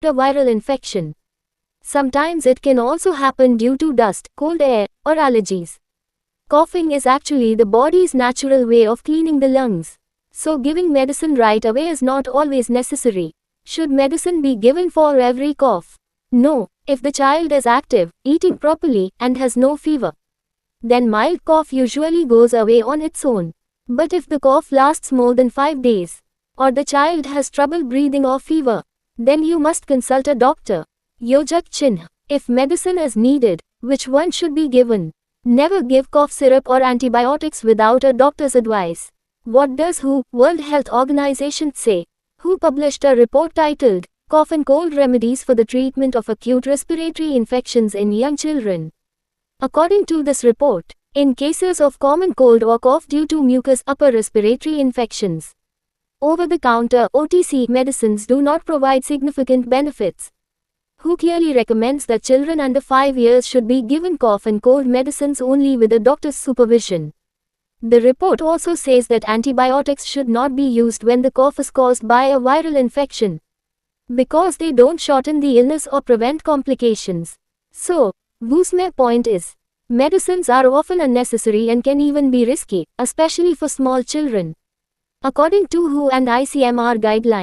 a viral infection. Sometimes it can also happen due to dust, cold air, or allergies. Coughing is actually the body's natural way of cleaning the lungs. So giving medicine right away is not always necessary. Should medicine be given for every cough? No, if the child is active, eating properly, and has no fever, then mild cough usually goes away on its own. But if the cough lasts more than 5 days, or the child has trouble breathing or fever, then you must consult a doctor. Yojak Chinh. If medicine is needed, which one should be given? Never give cough syrup or antibiotics without a doctor's advice. What does WHO, World Health Organization, say? WHO published a report titled, Cough and Cold Remedies for the Treatment of Acute Respiratory Infections in Young Children. According to this report, in cases of common cold or cough due to mucous upper respiratory infections, over-the-counter OTC medicines do not provide significant benefits. WHO clearly recommends that children under 5 years should be given cough and cold medicines only with a doctor's supervision. The report also says that antibiotics should not be used when the cough is caused by a viral infection, because they don't shorten the illness or prevent complications. So, WHO's main point is, medicines are often unnecessary and can even be risky, especially for small children. According to WHO and ICMR guidelines,